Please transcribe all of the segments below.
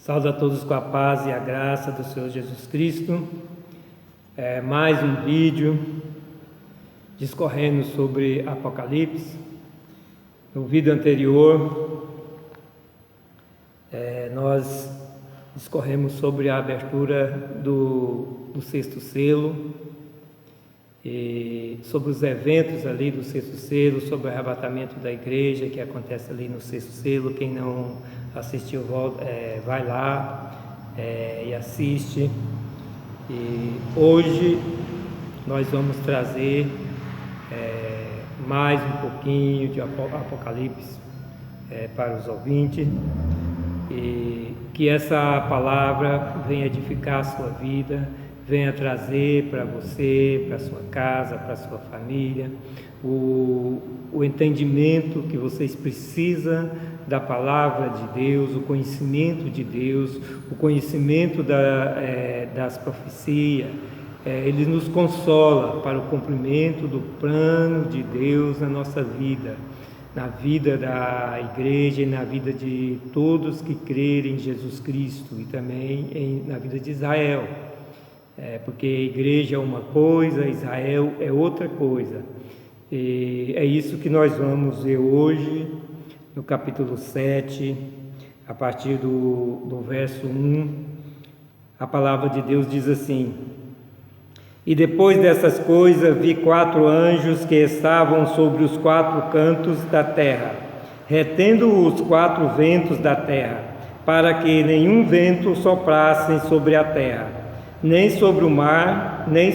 Saúdo a todos com a paz e a graça do Senhor Jesus Cristo. Mais um vídeo discorrendo sobre Apocalipse. No vídeo anterior, nós discorremos sobre a abertura do sexto selo, e sobre os eventos ali do sexto selo, sobre o arrebatamento da igreja que acontece ali no sexto selo. Quem não assistiu, vai lá e assiste. E hoje nós vamos trazer mais um pouquinho de Apocalipse para os ouvintes, e que essa palavra venha edificar a sua vida, venha trazer para você, para a sua casa, para a sua família, o entendimento que vocês precisam da palavra de Deus, o conhecimento de Deus, o conhecimento das profecias. Ele nos consola para o cumprimento do plano de Deus na nossa vida, na vida da igreja e na vida de todos que crerem em Jesus Cristo, e também na vida de Israel. Porque a igreja é uma coisa, Israel é outra coisa. E é isso que nós vamos ver hoje, no capítulo 7, a partir do verso 1. A palavra de Deus diz assim: E depois dessas coisas vi 4 anjos que estavam sobre os 4 cantos da terra, retendo os 4 ventos da terra, para que nenhum vento soprasse sobre a terra, nem sobre o mar, nem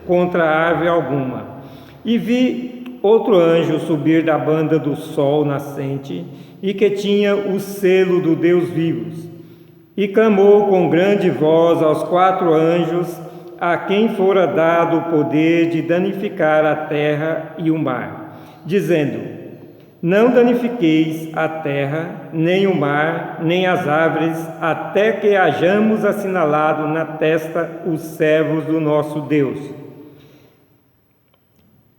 contra árvore alguma. E vi outro anjo subir da banda do sol nascente, e que tinha o selo do Deus vivo, e clamou com grande voz aos 4 anjos, a quem fora dado o poder de danificar a terra e o mar, dizendo: Não danifiqueis a terra, nem o mar, nem as árvores, até que hajamos assinalado na testa os servos do nosso Deus.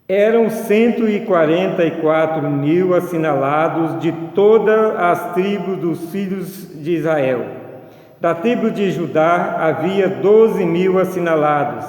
Eram 144.000 assinalados de todas as tribos dos filhos de Israel. Da tribo de Judá havia 12.000 assinalados,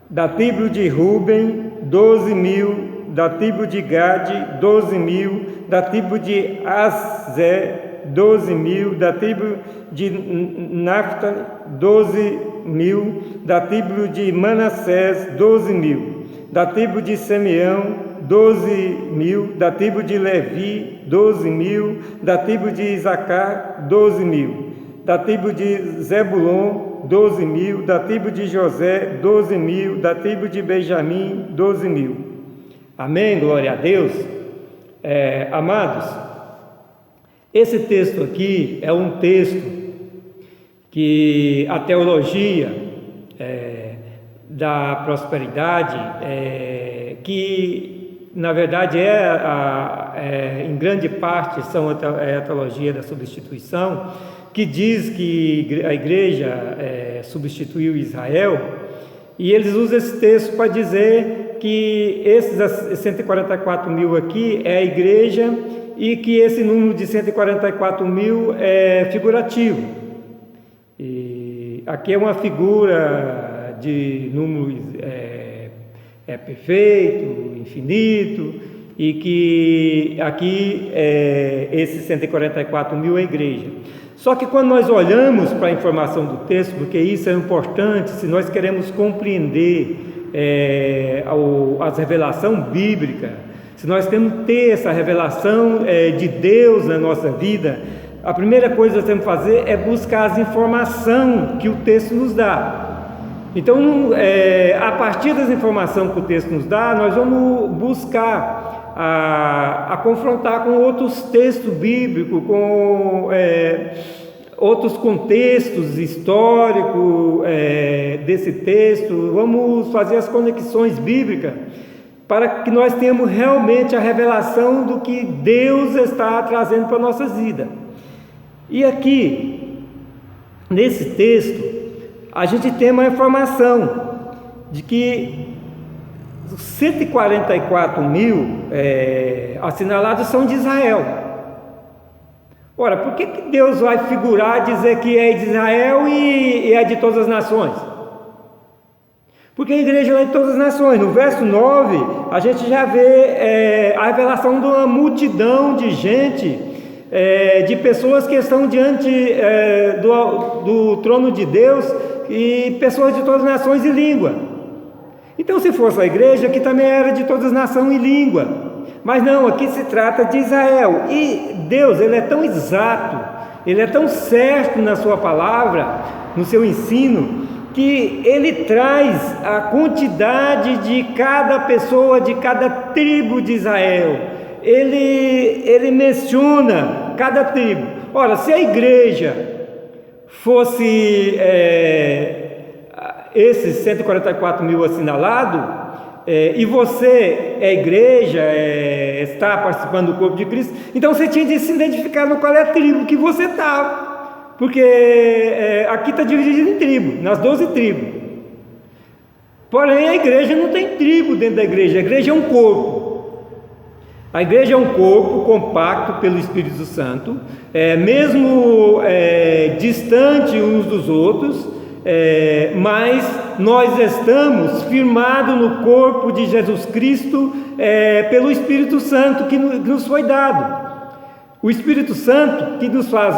da tribo de Ruben 12.000, da tribo de Gade 12.000, da tribo de Aser 12.000, da tribo de Naftali 12.000, da tribo de Manassés 12.000, da tribo de Simeão 12.000, da tribo de Levi 12.000, da tribo de Isacar 12.000, da tribo de Zebulon 12.000, da tribo de José 12.000, da tribo de Benjamim 12.000. Amém? Glória a Deus. Amados, esse texto aqui é um texto que a teologia da prosperidade, que na verdade em grande parte são a teologia da substituição, que diz que a igreja substituiu Israel, e eles usam esse texto para dizer que esses 144.000 aqui é a igreja, e que esse número de 144.000 é figurativo. E aqui é uma figura de número perfeito, infinito, e que aqui esses 144.000 é a igreja. Só que quando nós olhamos para a informação do texto, porque isso é importante, se nós queremos compreender a revelação bíblica, se nós temos que ter essa revelação de Deus na nossa vida, a primeira coisa que nós temos que fazer é buscar as informações que o texto nos dá. Então, a partir das informações que o texto nos dá, nós vamos buscar a confrontar com outros textos bíblicos, com outros contextos históricos desse texto. Vamos fazer as conexões bíblicas para que nós tenhamos realmente a revelação do que Deus está trazendo para a nossa vida. E aqui, nesse texto, a gente tem uma informação de que 144.000 assinalados são de Israel. Ora, por que Deus vai figurar, dizer que é de Israel e é de todas as nações? Porque a igreja é de todas as nações. No verso 9, a gente já vê a revelação de uma multidão de gente, de pessoas que estão diante do trono de Deus, e pessoas de todas as nações e língua. Então, se fosse a igreja, que também era de todas as nações e língua. Mas não, aqui se trata de Israel. E Deus, Ele é tão exato, Ele é tão certo na sua palavra, no seu ensino, que Ele traz a quantidade de cada pessoa, de cada tribo de Israel. Ele menciona cada tribo. Ora, se a igreja fosse esses 144 mil assinalados, e você é igreja, está participando do corpo de Cristo, então você tinha de se identificar no qual é a tribo que você está. Porque aqui está dividido em tribo, nas 12 tribos. Porém, a igreja não tem tribo dentro da igreja. A igreja é um corpo. A igreja é um corpo compacto pelo Espírito Santo, mesmo distante uns dos outros, mas nós estamos firmados no corpo de Jesus Cristo pelo Espírito Santo que nos foi dado. O Espírito Santo que nos faz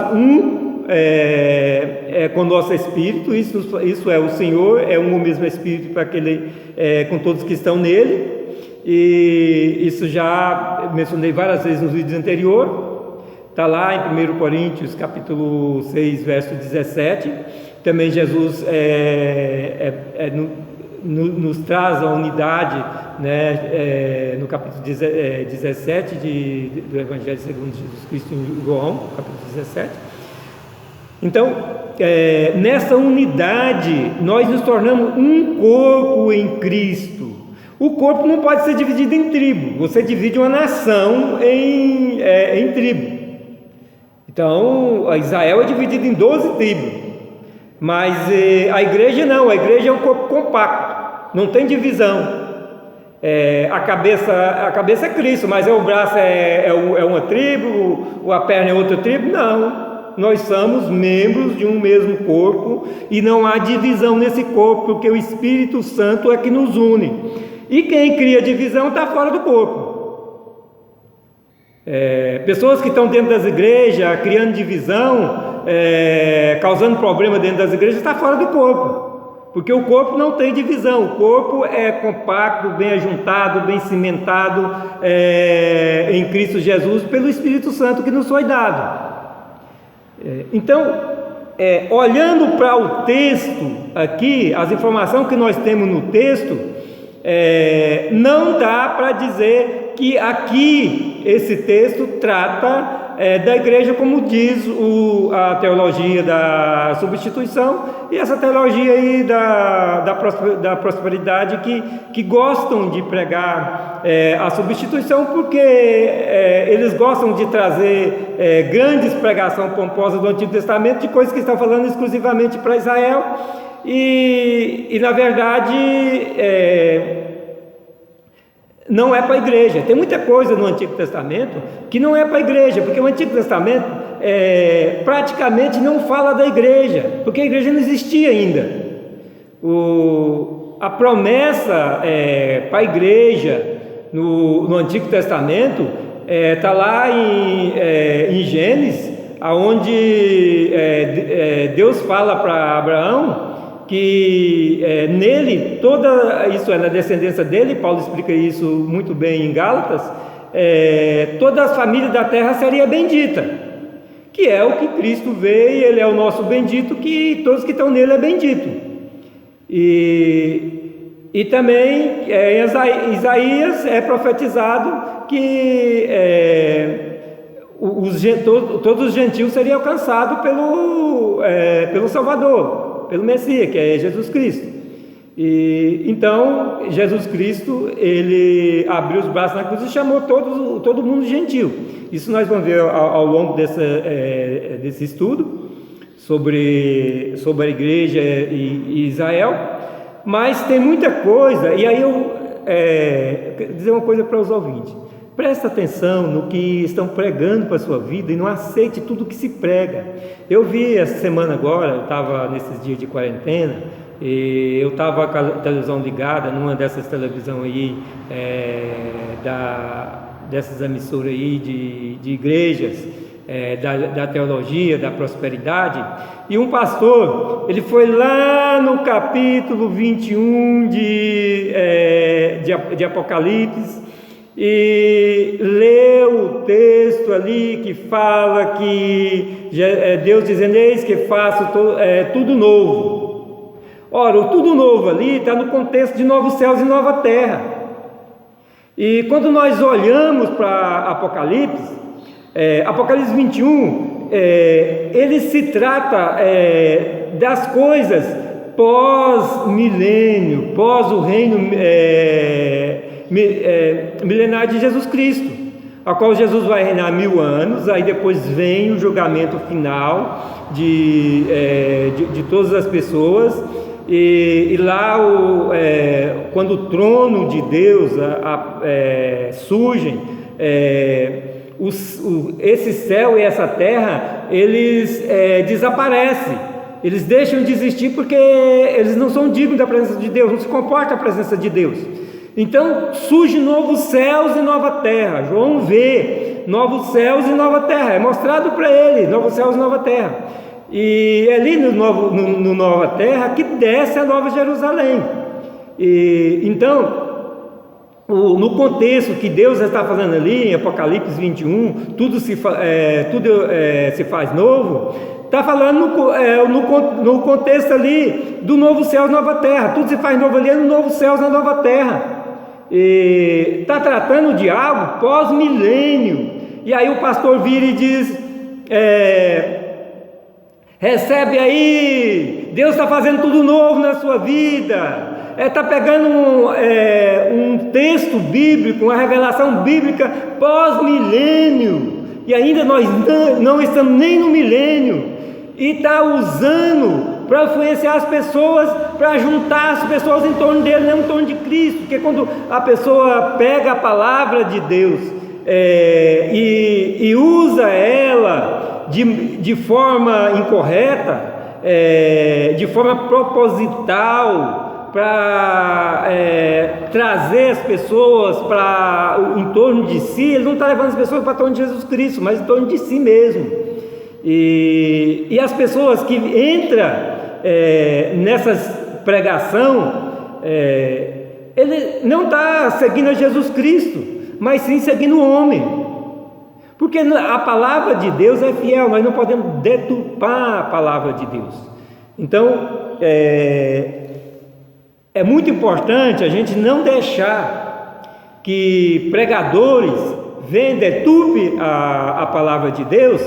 com o nosso espírito, isso é o Senhor, é um mesmo espírito para aquele, com todos que estão nele, e isso já mencionei várias vezes nos vídeos anteriores, está lá em 1 Coríntios capítulo 6, verso 17, também Jesus nos traz a unidade, né, no capítulo 17 do Evangelho segundo Jesus Cristo em João, capítulo 17. Então, nessa unidade, nós nos tornamos um corpo em Cristo. O corpo não pode ser dividido em tribo. Você divide uma nação em tribo. Então, Israel é dividido em 12 tribos. Mas a igreja não, a igreja é um corpo compacto. Não tem divisão. A cabeça é Cristo, mas o braço é uma tribo, a perna é outra tribo. Não. Nós somos membros de um mesmo corpo e não há divisão nesse corpo, porque o Espírito Santo é que nos une. E quem cria divisão está fora do corpo. Pessoas que estão dentro das igrejas criando divisão, causando problema dentro das igrejas, está fora do corpo, porque o corpo não tem divisão. O corpo é compacto, bem ajuntado, bem cimentado em Cristo Jesus pelo Espírito Santo que nos foi dado. Então, olhando para o texto aqui, as informações que nós temos no texto, não dá para dizer que aqui esse texto trata da igreja como diz a teologia da substituição e essa teologia aí da prosperidade que gostam de pregar a substituição, porque eles gostam de trazer grandes pregações pomposas do Antigo Testamento de coisas que estão falando exclusivamente para Israel e na verdade não é para a igreja. Tem muita coisa no Antigo Testamento que não é para a igreja, porque o Antigo Testamento praticamente não fala da igreja, porque a igreja não existia ainda. A promessa para a igreja no Antigo Testamento está lá em Gênesis, onde Deus fala para Abraão que nele, isso é na descendência dele, Paulo explica isso muito bem em Gálatas, toda a família da terra seria bendita, que é o que Cristo veio, ele é o nosso bendito, que todos que estão nele é bendito. E também em Isaías é profetizado que todos os gentios seriam alcançados pelo Salvador, pelo Messias, que é Jesus Cristo. Então Jesus Cristo, ele abriu os braços na cruz e chamou todo mundo gentil. Isso nós vamos ver ao longo desse estudo sobre a igreja e Israel. Mas tem muita coisa, e aí eu quero dizer uma coisa para os ouvintes. Presta atenção no que estão pregando para a sua vida e não aceite tudo que se prega. Eu vi essa semana agora, eu estava nesses dias de quarentena, e eu estava com a televisão ligada numa dessas televisões aí, dessas emissoras aí de igrejas, da teologia, da prosperidade, e um pastor, ele foi lá no capítulo 21 de Apocalipse, e leu o texto ali que fala que Deus dizendo: eis que faço tudo novo. Ora, o tudo novo ali está no contexto de novos céus e nova terra. E quando nós olhamos para Apocalipse, Apocalipse 21, ele se trata das coisas pós-milênio, pós o reino milenar de Jesus Cristo, a qual Jesus vai reinar 1000 anos, aí depois vem o julgamento final de todas as pessoas, e lá quando o trono de Deus surgem, esse céu e essa terra, eles desaparecem, eles deixam de existir porque eles não são dignos da presença de Deus, não se comportam a presença de Deus. Então surgem novos céus e nova terra. João vê novos céus e nova terra, é mostrado para ele, novos céus e nova terra. E é ali no nova terra que desce a nova Jerusalém. Então, no contexto que Deus está falando ali em Apocalipse 21, tudo se faz novo. Está falando no contexto ali do novo céu e nova terra. Tudo se faz novo ali no novo céu e na nova terra. Está tratando de algo pós-milênio. E aí o pastor vira e diz: recebe aí, Deus está fazendo tudo novo na sua vida. Está pegando um texto bíblico, uma revelação bíblica pós-milênio, e ainda nós não estamos nem no milênio, e está usando para influenciar as pessoas, para juntar as pessoas em torno dele, não em torno de Cristo. Porque quando a pessoa pega a palavra de Deus e usa ela de forma incorreta, de forma proposital, para trazer as pessoas em torno de si, ele não está levando as pessoas para torno de Jesus Cristo, mas em torno de si mesmo. E as pessoas que entram nessas pregação, ele não está seguindo a Jesus Cristo, mas sim seguindo o homem, porque a palavra de Deus é fiel, nós não podemos deturpar a palavra de Deus. Então é muito importante a gente não deixar que pregadores venham, deturpe a palavra de Deus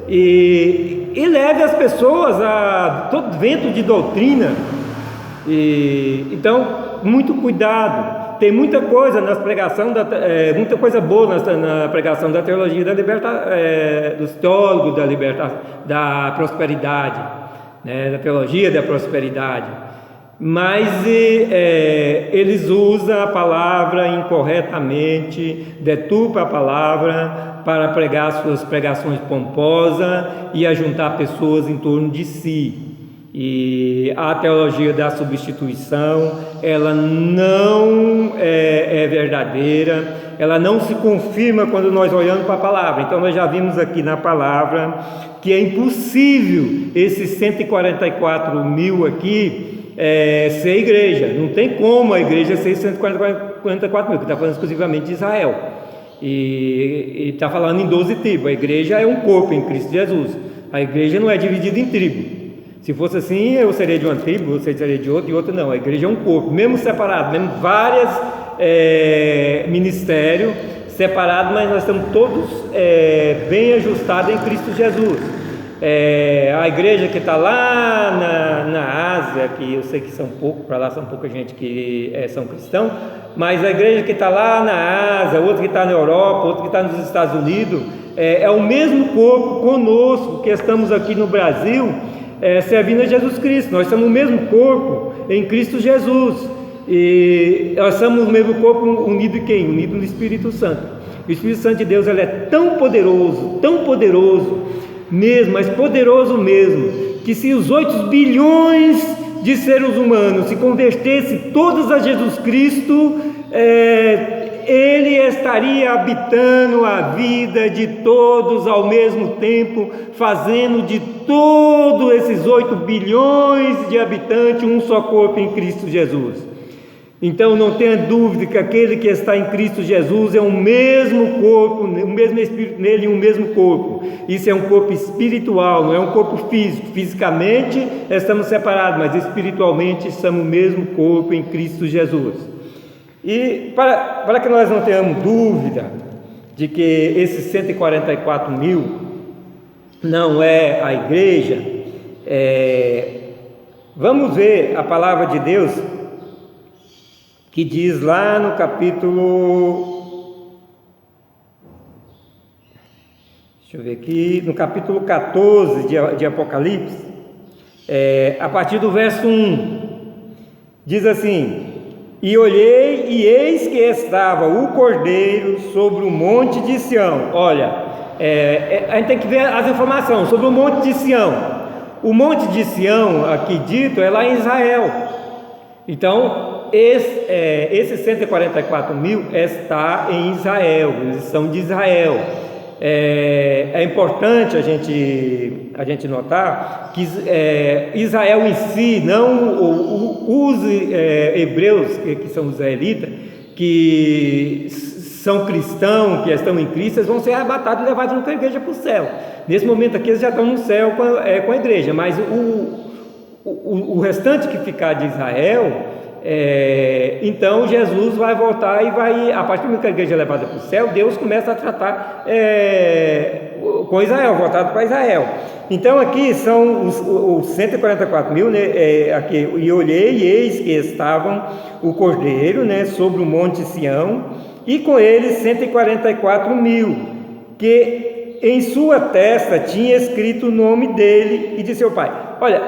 e leve as pessoas a todo vento de doutrina. Então, muito cuidado. Tem muita coisa nas pregação, muita coisa boa na pregação da teologia dos teólogos da prosperidade, né, da teologia da prosperidade. Mas eles usam a palavra incorretamente, deturpam a palavra para pregar suas pregações pomposas e ajuntar pessoas em torno de si. E a teologia da substituição, ela não é verdadeira, ela não se confirma quando nós olhamos para a palavra. Então nós já vimos aqui na palavra que é impossível esses 144 mil aqui ser igreja. Não tem como a igreja ser 144 mil, que está falando exclusivamente de Israel, e está falando em 12 tribos. A igreja é um corpo em Cristo Jesus. A igreja não é dividida em tribos. Se fosse assim, eu seria de uma tribo, você seria de outra, e outra não. A igreja é um corpo, mesmo separado, mesmo vários ministérios separados, mas nós estamos todos bem ajustados em Cristo Jesus. A igreja que está lá na Ásia, que eu sei que são poucos, para lá são pouca gente que são cristãos, mas a igreja que está lá na Ásia, outra que está na Europa, outra que está nos Estados Unidos, é o mesmo corpo conosco que estamos aqui no Brasil, servindo a Jesus Cristo. Nós somos o mesmo corpo em Cristo Jesus, e nós somos o mesmo corpo unido em quem? Unido no Espírito Santo. O Espírito Santo de Deus ele é tão poderoso mesmo, mas poderoso mesmo, que se os 8 bilhões de seres humanos se convertessem todos a Jesus Cristo, Ele estaria habitando a vida de todos ao mesmo tempo, fazendo de todos esses 8 bilhões de habitantes um só corpo em Cristo Jesus. Então não tenha dúvida que aquele que está em Cristo Jesus é o mesmo corpo, o mesmo Espírito nele e um mesmo corpo. Isso é um corpo espiritual, não é um corpo físico. Fisicamente estamos separados, mas espiritualmente somos o mesmo corpo em Cristo Jesus. E para que nós não tenhamos dúvida de que esses 144 mil não é a igreja, vamos ver a palavra de Deus que diz lá no capítulo, deixa eu ver aqui, no capítulo 14 de Apocalipse, a partir do verso 1, diz assim: e olhei, e eis que estava o Cordeiro sobre o monte de Sião. Olha, a gente tem que ver as informações sobre o monte de Sião. O monte de Sião, aqui dito, é lá em Israel. Então, esses 144 mil está em Israel, eles são de Israel. É importante a gente notar que Israel em si, não os hebreus, que são os israelitas, que são cristãos, que estão em Cristo, eles vão ser arrebatados e levados com a igreja para o céu. Nesse momento aqui eles já estão no céu com a igreja, mas o restante que ficar de Israel, então Jesus vai voltar e vai, a partir do momento que a igreja é levada para o céu, Deus começa a tratar com Israel, voltado para Israel. Então aqui são os 144 mil, né? Aqui, e olhei, e eis que estavam o Cordeiro, né, sobre o monte Sião, e com ele 144 mil, que em sua testa tinha escrito o nome dele e de seu pai. Olha,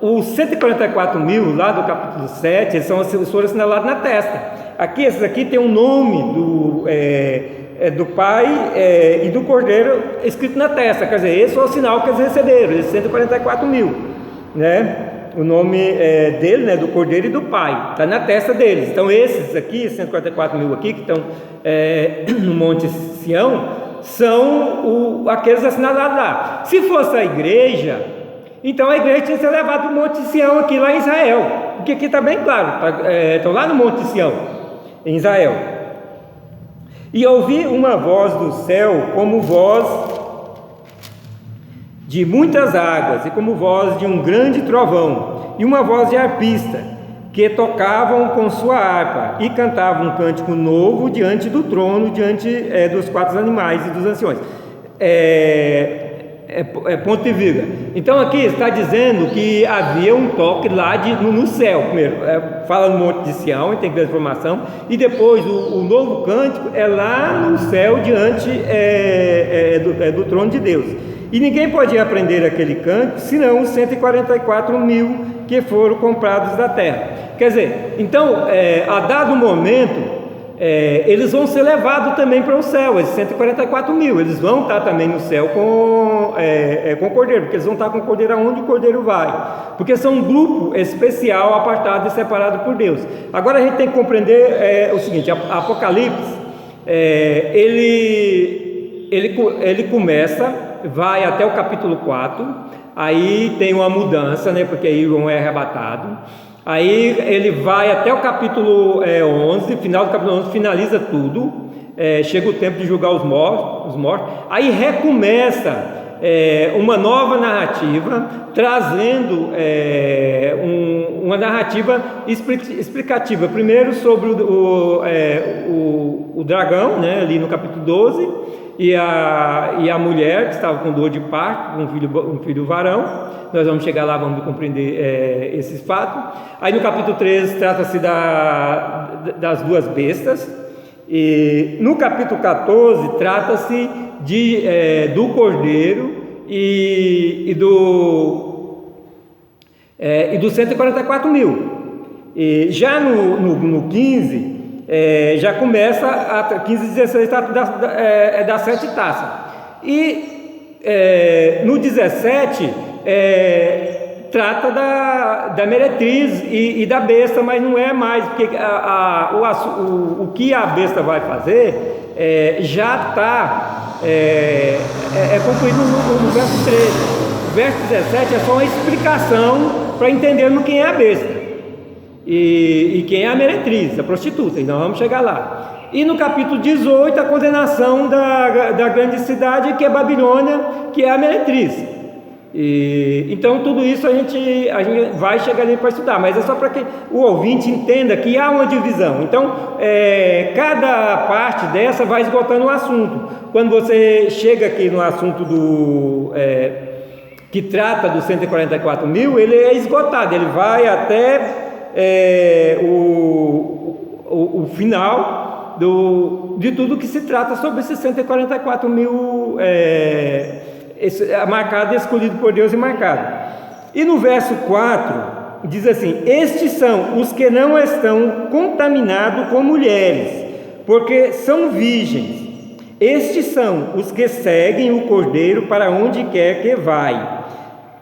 os 144 mil, lá do capítulo 7, eles foram assinalados na testa. Aqui, esses aqui tem o nome do Pai e do Cordeiro escrito na testa. Quer dizer, esse foi o sinal que eles receberam, esses 144 mil, né? O nome dele, né, do Cordeiro e do Pai, está na testa deles. Então esses aqui, 144 mil aqui, que estão no Monte Sião, são aqueles assinalados lá. Se fosse a igreja, então a igreja tinha que ser levada para o Monte Sião aqui lá em Israel, porque aqui está bem claro, estão lá no Monte Sião, em Israel. E ouvi uma voz do céu como voz de muitas águas e como voz de um grande trovão, e uma voz de arpista, que tocavam com sua harpa e cantavam um cântico novo diante do trono, diante dos 4 animais e dos anciões. Ponto e vírgula. Então aqui está dizendo que havia um toque lá no céu. Primeiro fala no Monte de Sião, tem que ver a informação, e depois o novo cântico é lá no céu, diante do trono de Deus. E ninguém podia aprender aquele cântico senão os 144 mil que foram comprados da terra. Quer dizer, então a dado momento eles vão ser levados também para o céu, esses 144 mil, eles vão estar também no céu com o Cordeiro, porque eles vão estar com o Cordeiro aonde o Cordeiro vai, porque são um grupo especial, apartado e separado por Deus. Agora a gente tem que compreender o seguinte: Apocalipse, ele começa, vai até o capítulo 4, aí tem uma mudança, né, porque João é arrebatado. Aí ele vai até o capítulo 11, final do capítulo 11, finaliza tudo, chega o tempo de julgar os mortos, aí recomeça uma nova narrativa, trazendo uma narrativa explicativa, primeiro sobre o dragão, né, ali no capítulo 12, e a mulher que estava com dor de parto, com um filho varão. Nós vamos chegar lá, vamos compreender esses fatos. Aí no capítulo 13 trata-se das 2 bestas, e no capítulo 14 trata-se do Cordeiro e dos 144 mil. E já no 15 já começa a 15 e 16 das 7 taças. E no 17 trata da meretriz e da besta, mas não é mais, porque o que a besta vai fazer já está concluído no verso 13. O verso 17 é só uma explicação para entendermos quem é a besta e quem é a meretriz, a prostituta, e nós vamos chegar lá. E no capítulo 18 a condenação da grande cidade, que é Babilônia, que é a meretriz. Então tudo isso a gente vai chegar ali para estudar, mas é só para que o ouvinte entenda que há uma divisão. Então cada parte dessa vai esgotando o assunto. Quando você chega aqui no assunto que trata dos 144 mil, ele é esgotado, ele vai até o final de tudo que se trata sobre esses 144 mil marcado, escolhido por Deus e marcado. E no verso 4 diz assim: estes são os que não estão contaminados com mulheres, porque são virgens. Estes são os que seguem o Cordeiro para onde quer que vai.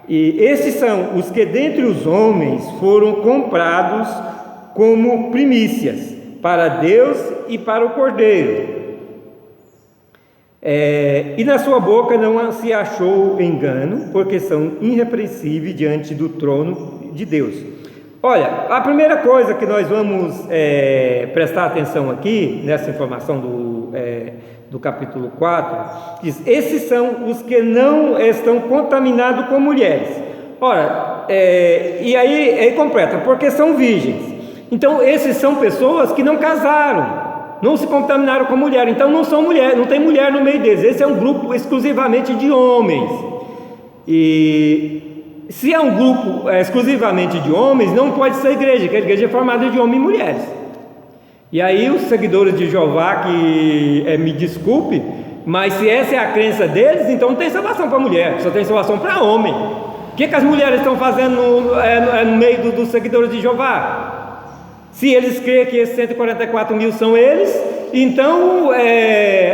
E estes são os que dentre os homens foram comprados como primícias para Deus e para o Cordeiro. E na sua boca não se achou engano, porque são irrepreensíveis diante do trono de Deus. Olha, a primeira coisa que nós vamos prestar atenção aqui, nessa informação do capítulo 4, diz: esses são os que não estão contaminados com mulheres. Ora, e aí completa, porque são virgens. Então esses são pessoas que não casaram, não se contaminaram com mulher, então não são mulheres, não tem mulher no meio deles. Esse é um grupo exclusivamente de homens. E se é um grupo exclusivamente de homens, não pode ser igreja, porque a igreja é formada de homens e mulheres. E aí os seguidores de Jeová, que me desculpe, mas se essa é a crença deles, então não tem salvação para mulher, só tem salvação para homem. O que as mulheres estão fazendo no meio dos seguidores de Jeová? Se eles creem que esses 144 mil são eles, então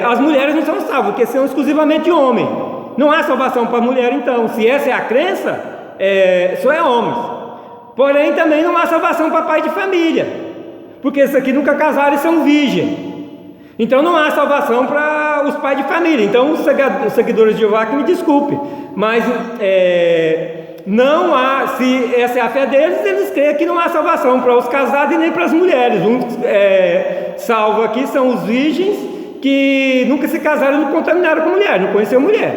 as mulheres não são salvas, porque são exclusivamente homens. Não há salvação para mulher, então. Se essa é a crença, só é homens. Porém, também não há salvação para pai de família, porque esses aqui nunca casaram e são virgens. Então não há salvação para os pais de família. Então os seguidores de Jeová que me desculpe, mas não há, se essa é a fé deles, eles creem que não há salvação para os casados e nem para as mulheres. Salvo aqui são os virgens que nunca se casaram e não contaminaram com mulher, não conheceu mulher.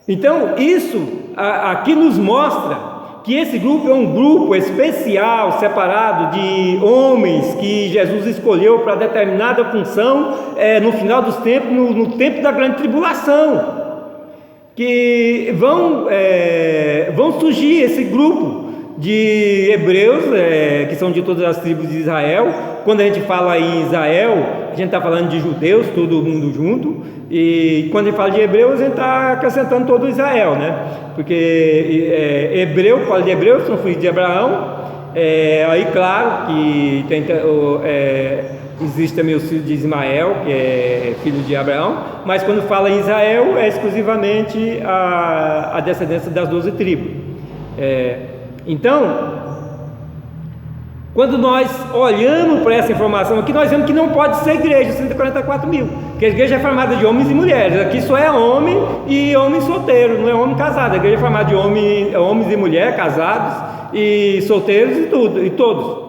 Então isso aqui nos mostra que esse grupo é um grupo especial, separado de homens que Jesus escolheu para determinada função no final dos tempos, no tempo da grande tribulação. Que vão surgir esse grupo de hebreus, que são de todas as tribos de Israel. Quando a gente fala em Israel, a gente está falando de judeus, todo mundo junto. E quando a gente fala de hebreus, a gente está acrescentando todo Israel, né? Porque hebreu, fala de hebreus, são filhos de Abraão. Aí claro que existe também os filhos de Ismael, que é filho de Abraão, mas quando fala em Israel é exclusivamente a descendência das 12 tribos. Então, quando nós olhamos para essa informação aqui, nós vemos que não pode ser igreja 144 mil, porque a igreja é formada de homens e mulheres. Aqui só é homem e homem solteiro, não é homem casado. A igreja é formada de homens e mulheres casados e solteiros e todos.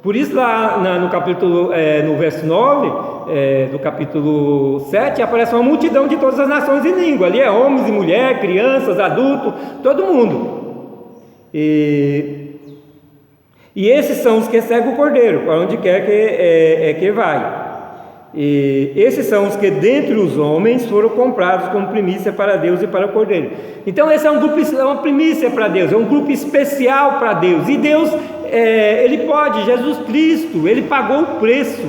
Por isso lá no capítulo, no verso 9 do capítulo 7, aparece uma multidão de todas as nações e línguas. Ali é homens e mulheres, crianças, adultos, todo mundo. E esses são os que seguem o Cordeiro, para onde quer que vai. E esses são os que dentre os homens foram comprados como primícia para Deus e para o Cordeiro. Então esse é um grupo, é uma primícia para Deus, é um grupo especial para Deus. E Deus, Ele pode, Jesus Cristo, Ele pagou o preço.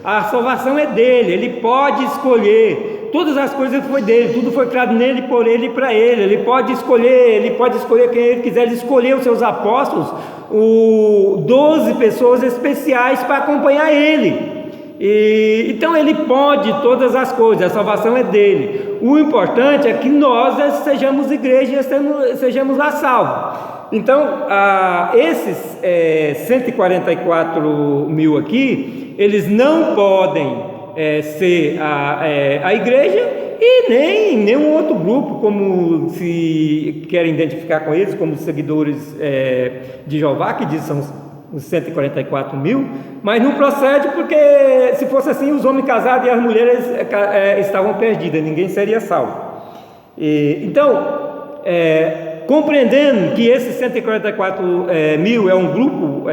A salvação é dele, Ele pode escolher. Todas as coisas foi dele, tudo foi criado nele, por ele e para ele. Ele pode escolher quem ele quiser. Ele escolheu os seus apóstolos, 12 pessoas especiais para acompanhar ele. Então ele pode todas as coisas, a salvação é dele. O importante é que nós sejamos igreja e sejamos lá salvos. Então, esses 144 mil aqui, eles não podem ser a igreja e nem nenhum outro grupo, como se querem identificar com eles, como seguidores de Jeová, que dizem que são os 144 mil, mas não procede porque, se fosse assim, os homens casados e as mulheres estavam perdidas, ninguém seria salvo. Então, compreendendo que esses 144 mil é um grupo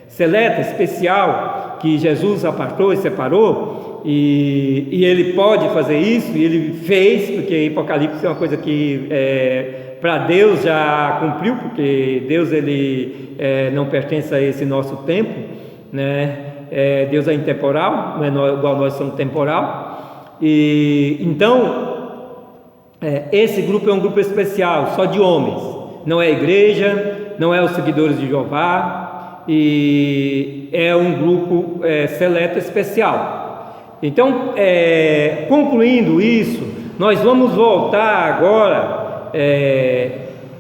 seleto, especial, que Jesus apartou e separou, e ele pode fazer isso, e ele fez, porque Apocalipse é uma coisa que para Deus já cumpriu, porque Deus ele não pertence a esse nosso tempo, né? Deus é intemporal, não é igual nós somos temporal, e então esse grupo é um grupo especial, só de homens, não é a igreja, não é os seguidores de Jeová, e é um grupo seleto especial. Então, concluindo isso, nós vamos voltar agora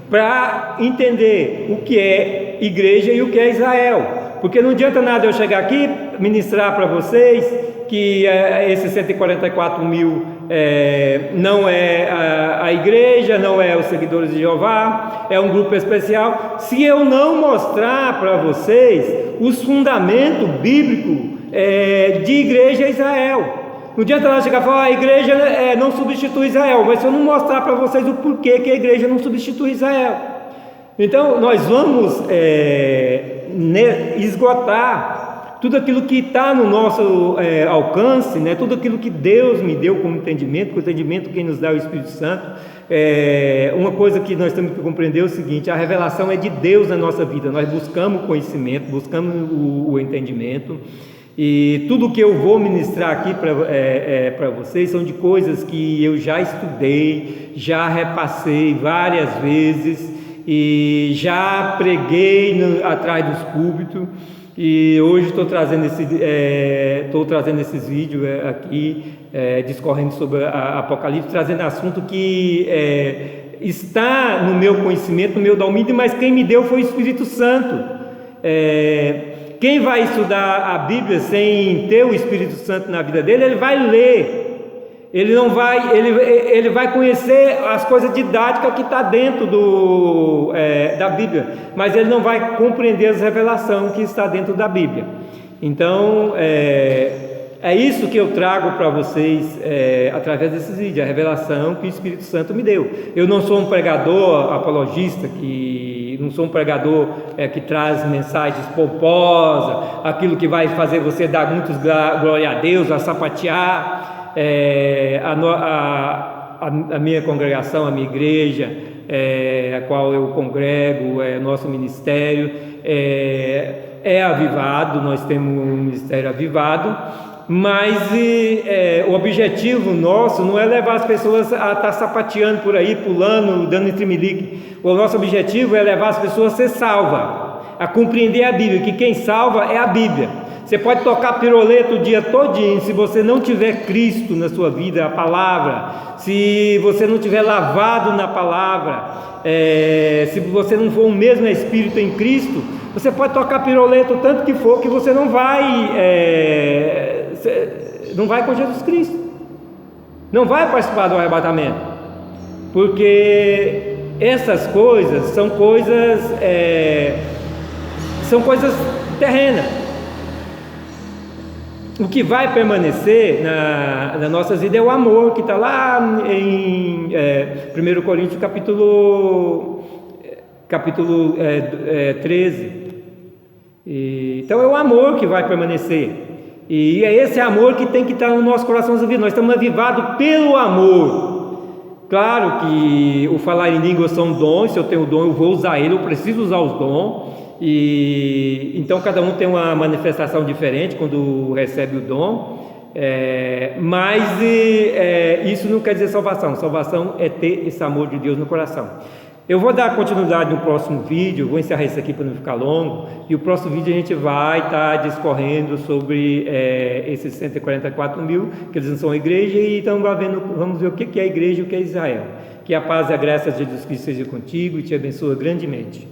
para entender o que é igreja e o que é Israel, porque não adianta nada eu chegar aqui, ministrar para vocês que esses 144 mil não é a igreja, não é os seguidores de Jeová, é um grupo especial, se eu não mostrar para vocês os fundamentos bíblicos de igreja e Israel. Não adianta nada chegar e falar, a igreja não substitui Israel, mas se eu não mostrar para vocês o porquê que a igreja não substitui Israel. Então, nós vamos esgotar tudo aquilo que está no nosso alcance, né? Tudo aquilo que Deus me deu como entendimento, o entendimento quem nos dá é o Espírito Santo. Uma coisa que nós temos que compreender é o seguinte: a revelação é de Deus na nossa vida, nós buscamos conhecimento, buscamos o entendimento, e tudo que eu vou ministrar aqui para vocês são de coisas que eu já estudei, já repassei várias vezes e já preguei atrás dos púlpitos. E hoje estou trazendo esses vídeos aqui, discorrendo sobre a Apocalipse, trazendo assunto que está no meu conhecimento, no meu domínio, mas quem me deu foi o Espírito Santo. Quem vai estudar a Bíblia sem ter o Espírito Santo na vida dele, ele vai ler. Ele vai conhecer as coisas didáticas que está dentro da Bíblia, mas ele não vai compreender as revelações que está dentro da Bíblia. Então, é isso que eu trago para vocês através desses vídeos, a revelação que o Espírito Santo me deu. Eu não sou um pregador apologista, não sou um pregador que traz mensagens pomposas, aquilo que vai fazer você dar muitos glória a Deus, a sapatear. A minha congregação, a minha igreja, a qual eu congrego, nosso ministério é avivado, nós temos um ministério avivado, mas o objetivo nosso não é levar as pessoas a estar sapateando por aí, pulando, dando estrimelique. O nosso objetivo é levar as pessoas a ser salvas, a compreender a Bíblia, que quem salva é a Bíblia. Você pode tocar piroleta o dia todinho, se você não tiver Cristo na sua vida, a palavra, se você não tiver lavado na palavra, se você não for o mesmo Espírito em Cristo, você pode tocar piroleta o tanto que for, que você não vai com Jesus Cristo, não vai participar do arrebatamento, porque essas coisas são coisas terrenas. O que vai permanecer na nossa vida é o amor, que está lá em 1 Coríntios capítulo 13. Então é o amor que vai permanecer, e é esse amor que tem que estar no nosso coração. Nós estamos avivados pelo amor. Claro que o falar em línguas são dons, se eu tenho o dom eu vou usar ele, eu preciso usar os dons. Então cada um tem uma manifestação diferente quando recebe o dom, mas isso não quer dizer salvação. Salvação é ter esse amor de Deus no coração. Eu vou dar continuidade no próximo vídeo, vou encerrar isso aqui para não ficar longo, e o próximo vídeo a gente vai estar discorrendo sobre esses 144 mil, que eles não são igreja, e então vamos ver o que é a igreja e o que é Israel. Que a paz e a graça de Jesus Cristo seja contigo e te abençoe grandemente.